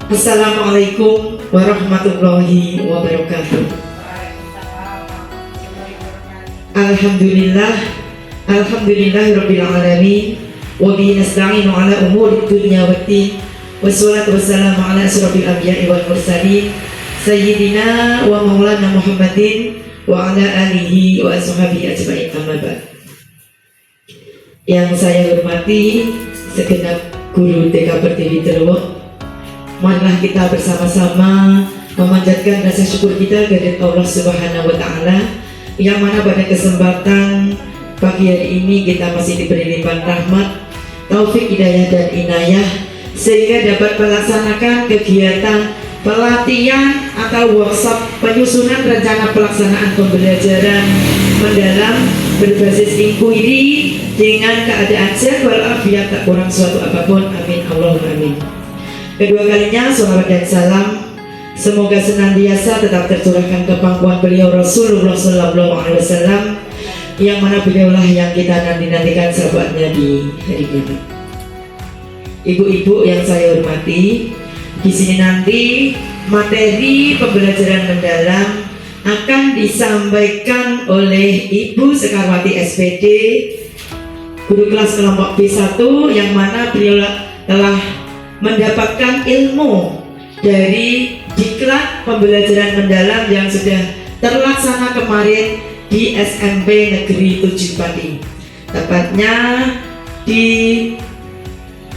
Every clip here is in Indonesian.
Assalamualaikum warahmatullahi wabarakatuh. Alhamdulillah, alhamdulillahirabbil alamin, wa bihi nasta'inu ala umuri dunya waddin, wassalatu wassalamu ala asyrofil anbiya'i wal mursalin, sayyidina wa maulana Muhammadin wa ala alihi wa ashabihi ajma'in, amma ba'd. Yang saya hormati segenap guru TK Pertiwi Derwo, marilah kita bersama-sama memanjatkan rasa syukur kita kepada Allah Subhanahu wa Ta'ala, yang mana pada kesempatan pagi hari ini kita masih diberi limpahan rahmat, taufik, hidayah dan inayah, sehingga dapat melaksanakan kegiatan pelatihan atau workshop penyusunan rencana pelaksanaan pembelajaran mendalam berbasis INKU ini dengan keadaan sehat walafiat, tak kurang suatu apapun. Amin Allahumma amin. Kedua kalinya salawat dan salam semoga senantiasa tetap tercurahkan ke pangkuan beliau Rasulullah Sallallahu Alaihi Wasallam, yang mana beliaulah yang kita nantikan sahabatnya di hari ini. Ibu-ibu yang saya hormati, di sini nanti materi pembelajaran mendalam akan disampaikan oleh Ibu Sekarwati SPD, guru kelas kelompok B1, yang mana beliau telah mendapatkan ilmu dari diklat pembelajaran mendalam yang sudah terlaksana kemarin di SMP Negeri 7 Pati, tepatnya di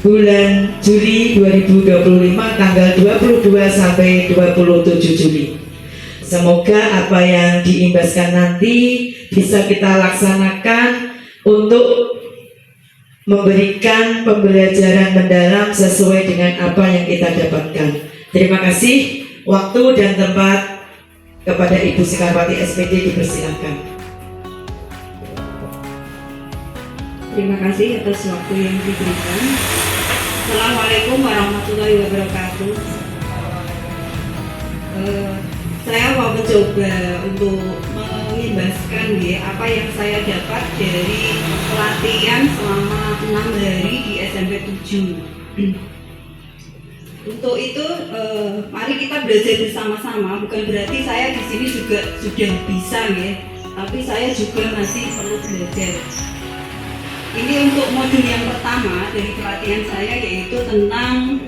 bulan Juli 2025 tanggal 22 sampai 27 Juli. Semoga apa yang diimbaskan nanti bisa kita laksanakan untuk memberikan pembelajaran mendalam sesuai dengan apa yang kita dapatkan. Terima kasih. Waktu dan tempat kepada Ibu Sekarwati SPD dipersilakan. Terima kasih atas waktu yang diberikan. Assalamualaikum warahmatullahi wabarakatuh. Saya mau mencoba untuk mengimbaskan apa yang saya dapat dari pelatihan selama 6 hari di SMP 7. Untuk itu, mari kita belajar bersama-sama. Bukan berarti saya di sini juga sudah bisa, tapi saya juga masih perlu belajar. Ini untuk modul yang pertama dari pelatihan saya, yaitu tentang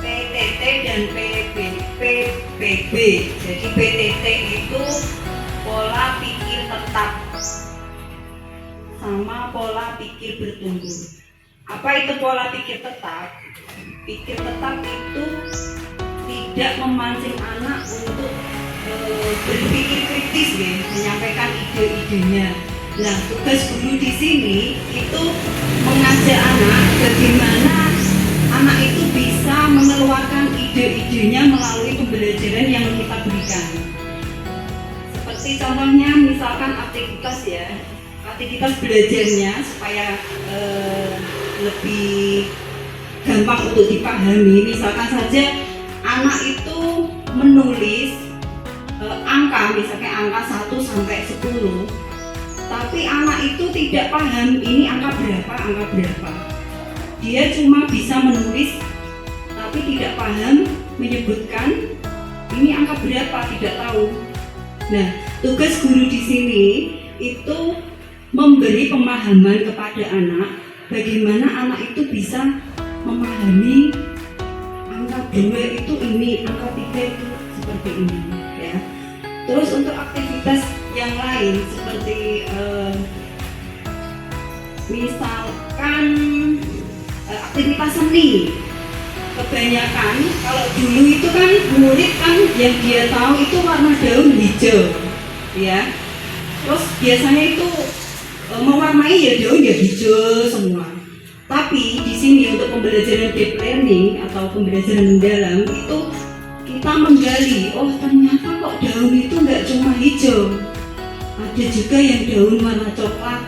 PTT dan PPB. Jadi PTT itu pola pikir tetap sama pola pikir bertumbuh. Apa itu pola pikir tetap? Pikir tetap itu tidak memancing anak untuk berpikir kritis, menyampaikan ide-idenya. Nah, tugas guru di sini itu mengajak anak bagaimana anak itu bisa mengeluarkan ide-idenya melalui pembelajaran yang kita berikan. Seperti contohnya, misalkan aktivitas belajarnya supaya lebih gampang untuk dipahami. Misalkan saja anak itu menulis angka, misalnya angka 1 sampai 10, tapi anak itu tidak paham ini angka berapa. Dia cuma bisa menulis tapi tidak paham menyebutkan ini angka berapa, tidak tahu. Nah, tugas guru di sini itu memberi pemahaman kepada anak bagaimana anak itu bisa memahami angka 2 itu ini, angka 3 itu seperti ini, ya. Terus untuk aktivitas yang lain seperti misalkan aktivitas seni, kebanyakan kalau dulu itu kan murid kan yang dia tahu itu warna daun hijau, ya. Terus biasanya itu mewarnai ya daun ya hijau semua. Tapi di sini untuk pembelajaran deep learning atau pembelajaran mendalam itu kita menggali, oh ternyata kok daun itu nggak cuma hijau, ada juga yang daun warna coklat,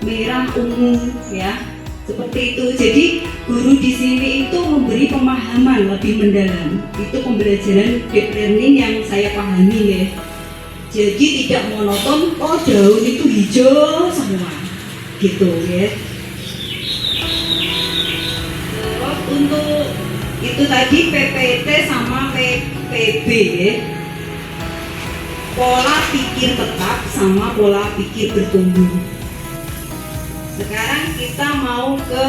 merah, ungu, ya, seperti itu. Jadi guru di sini itu memberi pemahaman lebih mendalam. Itu pembelajaran deep learning yang saya pahami, ya. Jadi tidak monoton, oh daun itu hijau semua, gitu, ya. Itu tadi PPT sama PPB ya. Pola pikir tetap sama pola pikir bertumbuh. Sekarang kita mau ke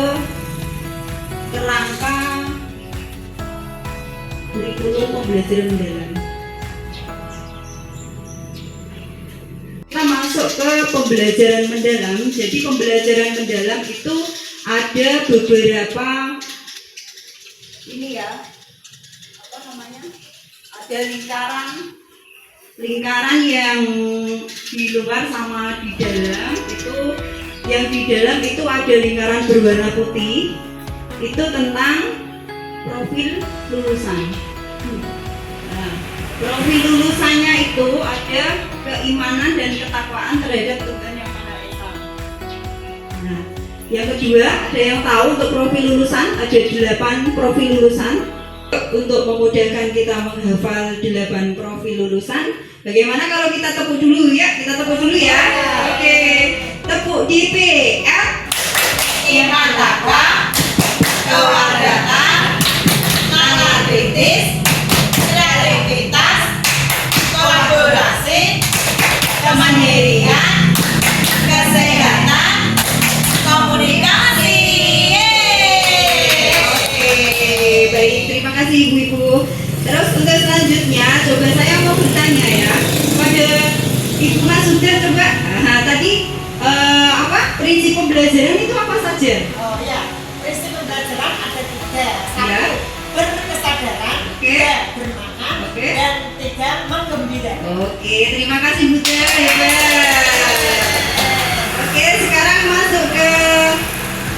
kerangka kurikulum pembelajaran mendalam. Kita masuk ke pembelajaran mendalam. Jadi pembelajaran mendalam itu ada beberapa ini ya, apa namanya? Ada lingkaran yang di luar sama di dalam. Itu yang di dalam itu ada lingkaran berwarna putih. Itu tentang profil lulusan. Nah, profil lulusannya itu ada keimanan dan ketakwaan terhadap Tuhan Yang Maha Esa. Nah, yang kedua, ada yang tahu untuk profil lulusan, ada 8 profil lulusan. Untuk memudahkan kita menghafal 8 profil lulusan, bagaimana kalau kita tepuk dulu ya? Kita tepuk dulu ya. Oke, tepuk di P, F, iman takwa, kewarganegaraan, nalar kritis, kreativitas, kolaborasi, kemandirian, kesehatan, komunikasi. Oke, baik, terima kasih ibu-ibu. Terus untuk selanjutnya, coba saya mau bertanya ya pada Ibu Masuda, coba tadi apa prinsip pembelajaran itu apa saja? Oh ya, prinsip pembelajaran ada 3. 1, Ya. berkesadaran, Oke. 2, bermakna, Oke. dan 3, menggembirakan. Oke, terima kasih Bunda, hebat. Oke, sekarang masuk ke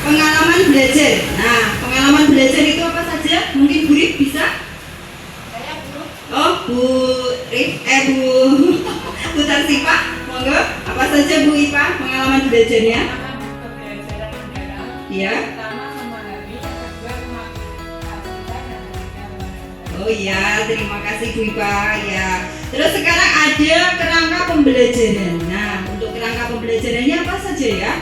pengalaman belajar. Nah, pengalaman belajar itu apa saja? Mungkin Bu Rif bisa? Saya guru Oh, Bu Rif, Bu Tarsipa, monggo. Apa saja Bu Ipa pengalaman belajarnya? pembelajaran mendalam. Iya. Pertama memahami, yang kedua mengaplikasikan, dan ketiga mengenal. Oh iya, terima kasih Bu Ipa ya. Terus sekarang ada kerangka pembelajaran. Nah, untuk kerangka pembelajarannya apa saja ya?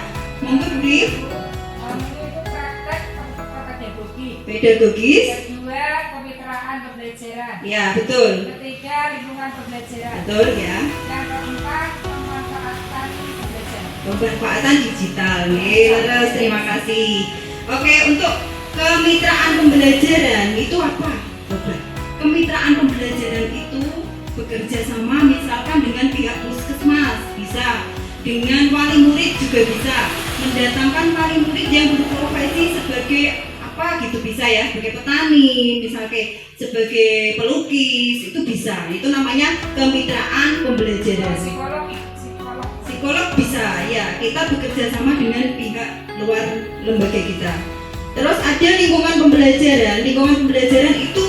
Monggo Bu Rif. Itu praktek pedagogi. Pedagogis. Kedua, kemitraan pembelajaran. Ya, betul. Ketiga, lingkungan pembelajaran. Betul ya. Yang keempat, pemanfaatan pembelajaran. Pemanfaatan digital. Terus terima kasih. Oke, untuk kemitraan pembelajaran itu apa? Coba. Kemitraan pembelajaran itu bekerja sama misalkan dengan pihak puskesmas, bisa dengan wali murid juga bisa, mendatangkan wali murid yang berprofesi sebagai apa gitu bisa ya, sebagai petani, misalnya sebagai pelukis, itu bisa. Itu namanya kemitraan pembelajaran. Psikolog bisa ya, kita bekerja sama dengan pihak luar lembaga kita. Terus ada lingkungan pembelajaran. Lingkungan pembelajaran itu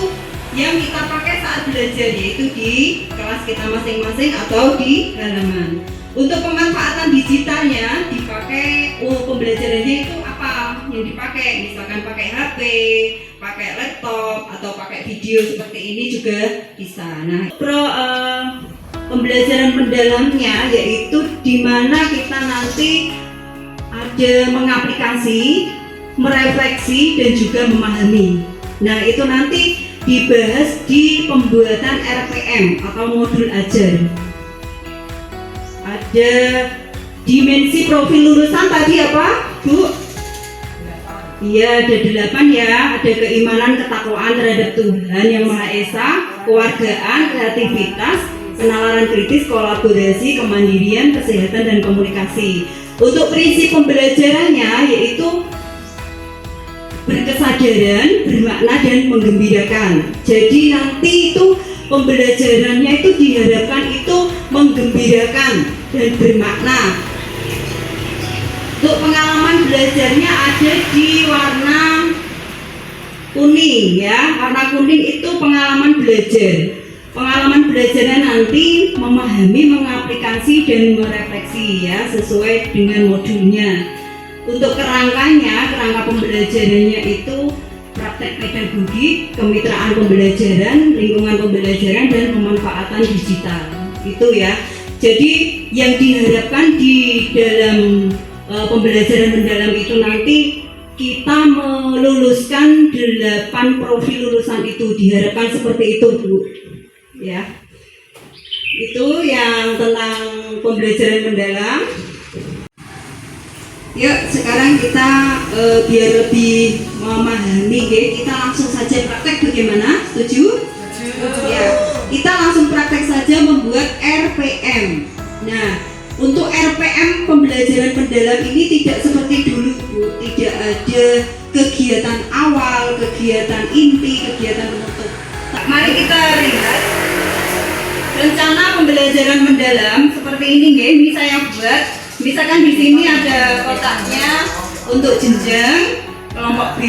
yang kita pakai saat belajar, yaitu di kelas kita masing-masing atau di halaman. Untuk pemanfaatan digitalnya dipakai, pembelajarannya itu apa yang dipakai? Misalkan pakai HP, pakai laptop, atau pakai video seperti ini juga bisa. Nah, pembelajaran mendalamnya yaitu di mana kita nanti ada mengaplikasi, merefleksi, dan juga memahami. Nah, itu nanti dibahas di pembuatan RPM atau modul ajar. Ada dimensi profil lulusan tadi apa, Bu? Iya, ada 8 ya. Ada keimanan, ketakwaan terhadap Tuhan Yang Maha Esa, kewargaan, kreativitas, penalaran kritis, kolaborasi, kemandirian, kesehatan, dan komunikasi. Untuk prinsip pembelajarannya yaitu berkesadaran, bermakna, dan menggembirakan. Jadi nanti itu pembelajarannya itu diharapkan itu menggembirakan dan bermakna. Untuk pengalaman belajarnya ada di warna kuning ya. Warna kuning itu pengalaman belajar. Pengalaman belajarnya nanti memahami, mengaplikasi, dan merefleksi ya sesuai dengan modulnya. Untuk kerangkanya, kerangka pembelajarannya itu praktek pedagogi, kemitraan pembelajaran, lingkungan pembelajaran, dan pemanfaatan digital. Itu ya. Jadi yang diharapkan di dalam pembelajaran mendalam itu nanti kita meluluskan 8 profil lulusan itu, diharapkan seperti itu Bu. Ya, itu yang tentang pembelajaran mendalam. Yuk sekarang kita biar lebih memahami, kita langsung saja praktek bagaimana? Setuju? Ya, kita langsung praktek saja membuat RPM. Nah, untuk RPM pembelajaran mendalam ini tidak seperti dulu Bu, tidak ada kegiatan awal, kegiatan inti, kegiatan penutup. Mari kita lihat rencana pembelajaran mendalam seperti ini ini saya buat. Misalkan di sini ada kotaknya untuk jenjang, kelompok B,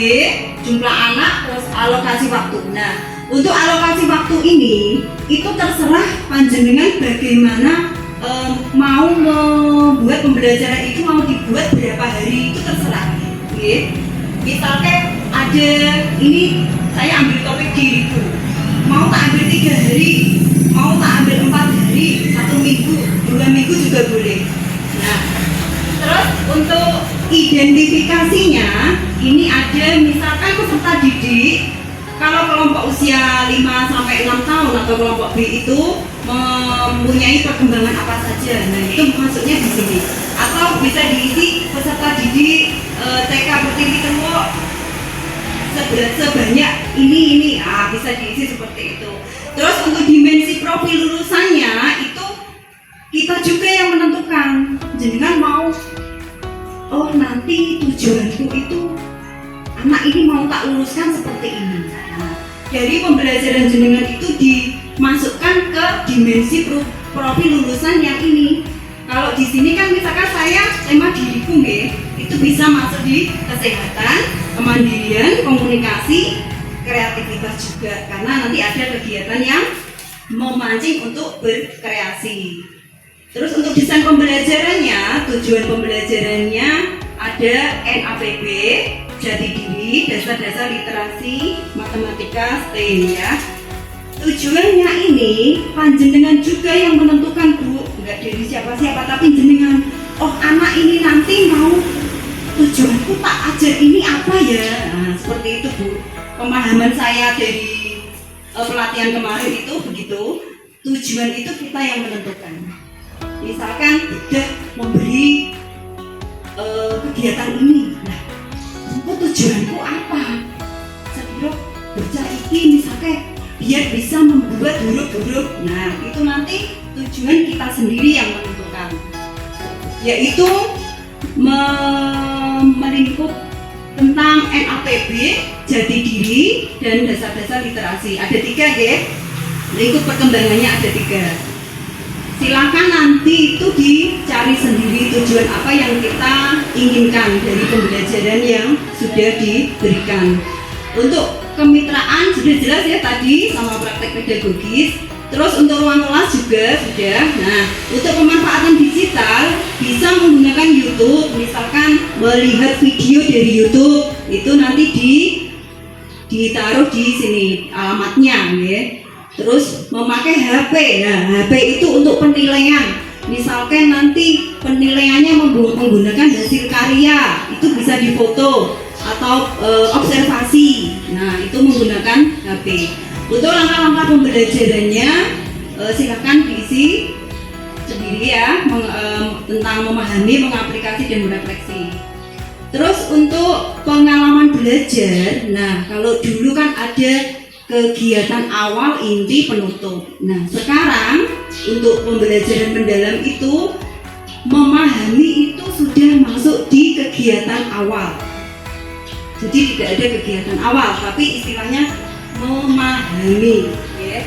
jumlah anak, terus alokasi waktu. Nah, untuk alokasi waktu ini itu terserah panjenengan bagaimana mau membuat pembelajaran itu, mau dibuat berapa hari itu terserah. Misalkan ada ini saya ambil topik diriku, mau tak ambil 3 hari, mau tak ambil 4 hari, 1 minggu, 2 minggu juga boleh. Nah, terus untuk identifikasinya ini ada misalkan peserta didik. Kalau kelompok usia 5 sampai 6 tahun atau kelompok B itu mempunyai perkembangan apa saja. Nah, itu maksudnya di sini. Atau bisa diisi peserta didik TK Pertiwi Teluk sebanyak ini. Bisa diisi seperti itu. Terus untuk dimensi profil lulusannya itu kita juga yang menentukan. Jenengan mau, oh nanti tujuanku itu anak ini mau tak luluskan seperti ini. Nah, dari pembelajaran jenengan itu dimasukkan ke dimensi profil lulusan yang ini. Kalau di sini kan misalkan saya tema diriku itu bisa masuk di kesehatan, kemandirian, komunikasi, kreativitas juga, karena nanti ada kegiatan yang memancing untuk berkreasi. Terus untuk desain pembelajarannya, tujuan pembelajarannya ada NAPB, jati diri, dasar-dasar literasi, matematika, STEM ya. Tujuannya ini panjenengan juga yang menentukan Bu, enggak dari siapa-siapa tapi jenengan. Oh anak ini nanti mau tujuanku tak ajar ini apa ya? Nah seperti itu Bu. Pemahaman saya dari pelatihan kemarin itu begitu. Tujuan itu kita yang menentukan. Misalkan sudah memberi kegiatan ini, nah, tujuanku apa? Saya baca ini misalkan biar bisa membuat huruf-huruf. Nah, itu nanti tujuan kita sendiri yang menentukan, yaitu melingkup tentang NAPB, jati diri, dan dasar-dasar literasi. Ada 3 ya, lingkup perkembangannya ada 3. Silakan nanti itu dicari sendiri tujuan apa yang kita inginkan dari pembelajaran yang sudah diberikan. Untuk kemitraan sudah jelas ya tadi sama praktek pedagogis. Terus untuk ruang kelas juga sudah. Nah, untuk pemanfaatan digital bisa menggunakan YouTube. Misalkan melihat video dari YouTube itu nanti ditaruh di sini alamatnya ya. Terus memakai HP. Nah, HP itu untuk penilaian. Misalkan nanti penilaiannya menggunakan hasil karya, itu bisa difoto atau observasi. Nah, itu menggunakan HP. Untuk langkah-langkah pembelajarannya silakan diisi sendiri ya, tentang memahami, mengaplikasi dan merefleksi. Terus untuk pengalaman belajar, nah kalau dulu kan ada kegiatan awal, inti, penutup. Nah sekarang untuk pembelajaran mendalam itu memahami itu sudah masuk di kegiatan awal. Jadi tidak ada kegiatan awal, tapi istilahnya memahami. Ya.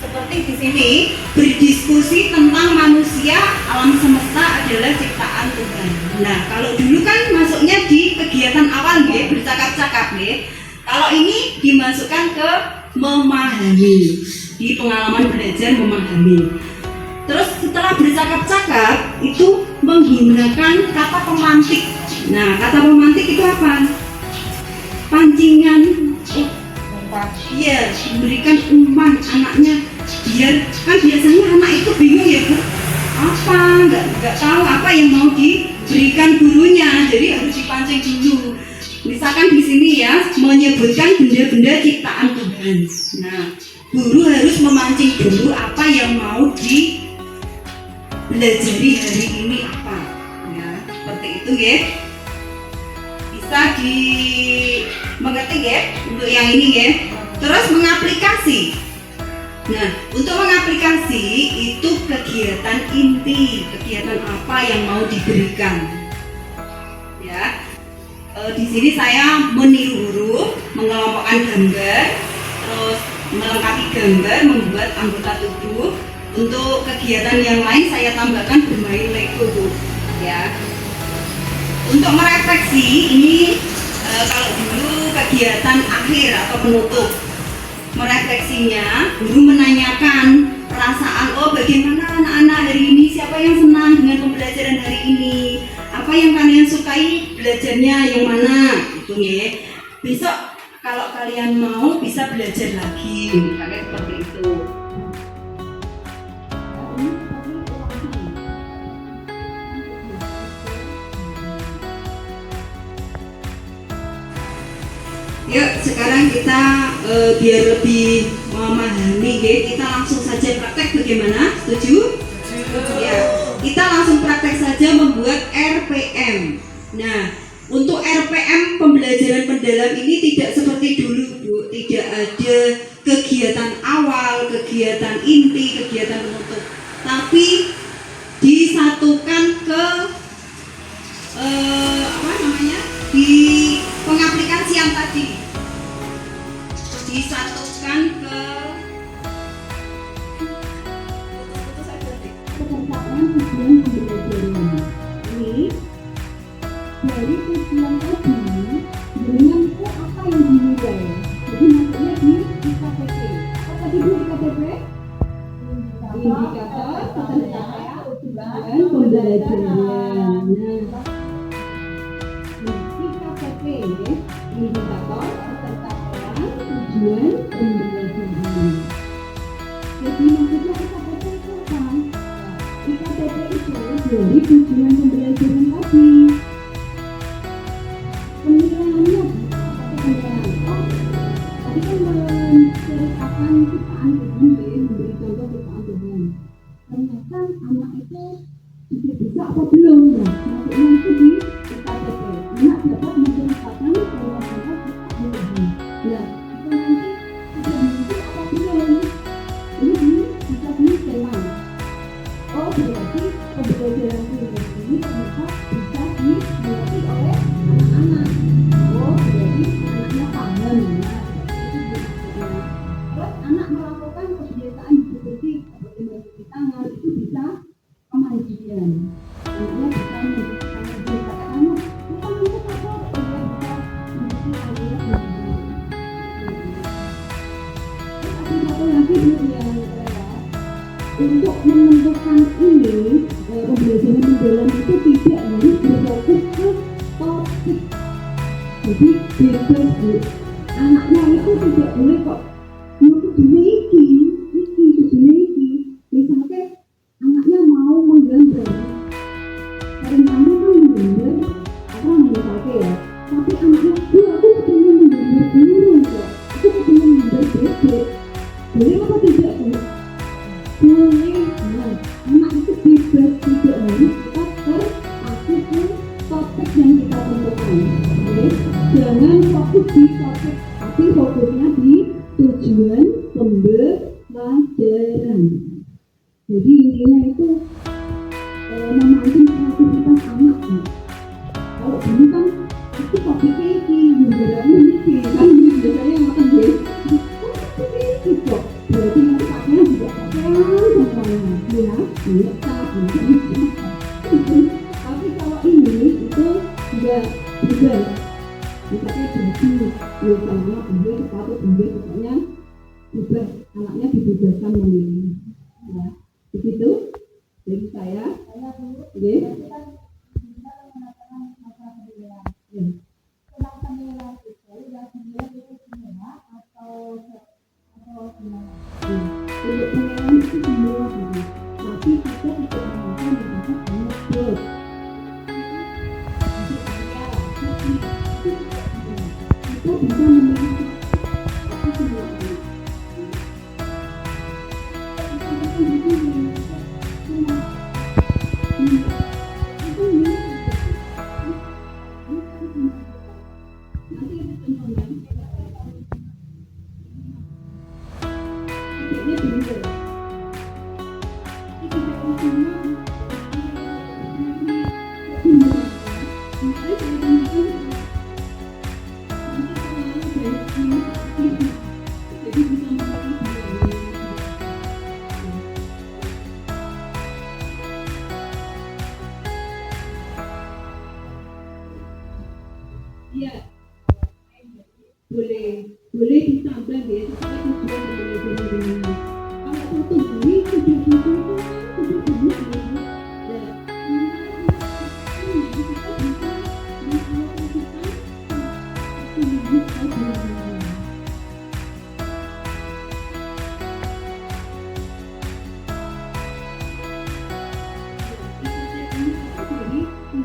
Seperti di sini berdiskusi tentang manusia, alam semesta adalah ciptaan Tuhan. Nah kalau dulu kan masuknya di kegiatan awal ya, bercakap-cakap ya. Kalau ini dimasukkan ke memahami, di pengalaman belajar memahami. Terus setelah bercakap-cakap itu menggunakan kata pemantik. Nah kata pemantik itu apa? Pancingan. Iya, memberikan umpan anaknya biar kan biasanya anak itu bingung ya Bu, apa nggak tahu apa yang mau diberikan gurunya, jadi harus dipancing dulu. Misal menyebutkan benda-benda ciptaan Tuhan. Nah, guru harus memancing dulu apa yang mau dipelajari hari ini apa. Ya, seperti itu ya. Bisa dimengerti ya untuk yang ini ya. Terus mengaplikasi. Nah, untuk mengaplikasi itu kegiatan inti, kegiatan apa yang mau diberikan. Ya, di sini saya meniru guru, mengelompokkan gambar, terus melengkapi gambar, membuat anggota tubuh. Untuk kegiatan yang lain saya tambahkan bermain Lego, Bu. Ya. Untuk merefleksi ini kalau dulu kegiatan akhir atau penutup. Merefleksinya, guru menanyakan perasaan, oh bagaimana anak-anak hari ini, siapa yang senang dengan pembelajaran hari ini, apa yang kalian sukai belajarnya yang mana, gitu ya. Besok kalau kalian mau bisa belajar lagi, misalnya seperti itu. Yuk sekarang kita biar lebih memahami ya, kita langsung saja praktek bagaimana? Setuju? Ya, kita langsung praktek saja membuat RPM. Nah, untuk RPM pembelajaran mendalam ini tidak seperti dulu, Bu. Tidak ada kegiatan awal, kegiatan inti, kegiatan penutup, tapi disatukan ke di pengaplikasian tadi, disatukan ke pesertaan tujuan pembelajaran. Ini dari tujuan tadi dengan itu apa yang dinilai. Jadi maksudnya di IKTP. Apa tadi Bu IKTP? Indikator pesertaan tujuan pembelajaran. Nah, IKTP indikator pesertaan tujuan pembelajaran. Jadi maksudnya IKTP itu apa? IKTP itu dari tujuan pembelajaran tadi. Penilaiannya penilaian. Oh, tadi kan menceritakan ciptaan Tuhan, memberi contoh ciptaan Tuhan. Ternyata anak itu sudah bisa apa belum? Nah, maksudnya itu di IKTP. Anak dapat menceritakan bahwa Tuhan ciptaan Tuhan. Ya, itu nanti sudah bisa apa belum? Ini bisa ditema. Oh, berarti pembelajaran Tuhan ini ternyata bisa dimengerti oleh anak-anak. Oh, berarti anaknya paham. Terus anak melakukan kebiasaan seperti mencuci tangan itu bisa kemandirian. Anaknya bisa mencuci tangan. Bisa kamu, bukan itu apa? Dia bisa mencuci airnya sendiri. Terus ada satu lagi yang untuk menentukan ini pembelajaran mendalam itu tidak harus berfokus ke topik. Jadi bebas Bu. Anaknya itu tidak boleh kok dunia iki. Misalnya anaknya mau menggambar. Kadang-kadang kan menggambar apa misalnya ya. Tapi anaknya, aku pengen menggambar burung kok. Aku pengen menggambar bebek. Boleh apa tidak Bu? Boleh. Nah, anak itu bebas, tidak harus kita terpaku ke topik yang kita tentukan. Oke? Jangan fokus di topik, tapi fokusnya di tujuan pembelajaran. Jadi intinya itu memancing kreativitas anak. Kalau dulu kan itu topiknya ini, gambarannya ini kan biasanya makan dia. Itu kok. Berarti nanti pakaian juga pakaian semuanya, ya, tapi kalau ini itu tidak bebas. Misalnya baju, misalnya baju, sepatu, baju, pokoknya bebas. Anaknya dibebaskan memilih. Ya, begitu dari saya. Ya. Untuk penilaian itu semua gitu. Tapi kita tidak menggunakan banyak bot. Itu bisa memberi tapi semua anak. Iya, boleh ditambah ya, supaya tujuan pembelajaran. Kalau satu guru sudah gitu itu sudah banyak ya.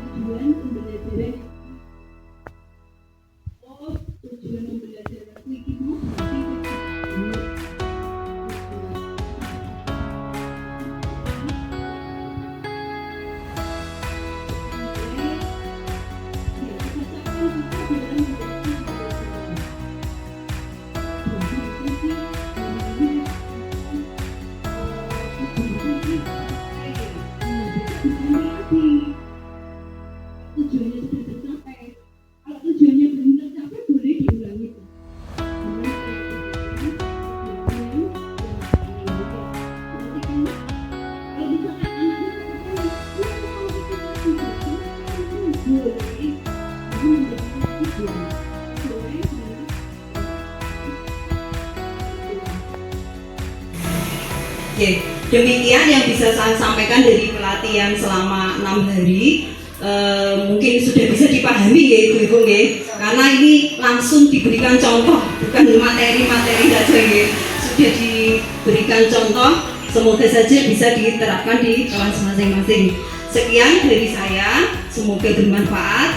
Tujuan pembelajaran tujuan pembelajaran aku iki mau tujuannya sudah tercapai. Kalau tujuannya belum tercapai boleh diulangi. Oke, demikian yang bisa saya sampaikan dari pelatihan selama 6 hari. Mungkin sudah bisa dipahami ya ibu-ibu ya, karena ini langsung diberikan contoh, bukan materi-materi saja ya, sudah diberikan contoh. Semoga saja bisa diterapkan di kelas masing-masing. Sekian dari saya, semoga bermanfaat.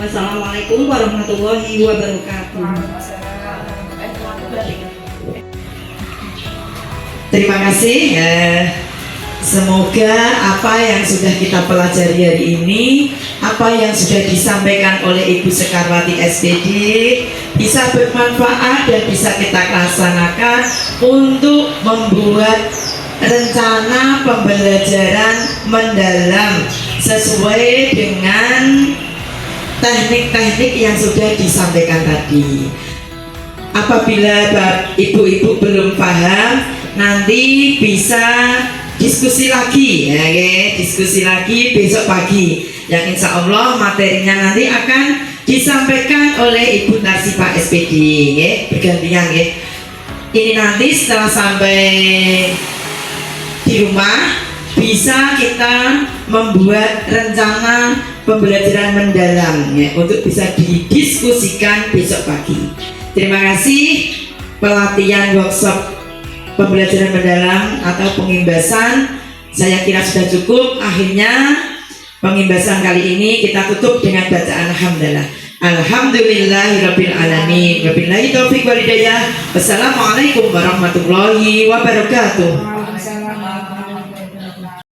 Wassalamualaikum warahmatullahi wabarakatuh. Terima kasih. Semoga apa yang sudah kita pelajari hari ini, apa yang sudah disampaikan oleh Ibu Sekarwati SPD bisa bermanfaat dan bisa kita laksanakan untuk membuat rencana pembelajaran mendalam sesuai dengan teknik-teknik yang sudah disampaikan tadi. Apabila ibu-ibu belum paham, nanti bisa diskusi lagi ya, diskusi lagi besok pagi yang insya Allah materinya nanti akan disampaikan oleh Ibu Narsipa SPD ya, bergantian ya. Ini nanti setelah sampai di rumah bisa kita membuat rencana pembelajaran mendalam ya, untuk bisa didiskusikan besok pagi. Terima kasih. Pelatihan workshop pembelajaran mendalam atau pengimbasan saya kira sudah cukup. Akhirnya pengimbasan kali ini kita tutup dengan bacaan alhamdulillah. Alhamdulillahirabbil alamin. Wabillahi taufiq wal hidayah. Wassalamualaikum warahmatullahi wabarakatuh.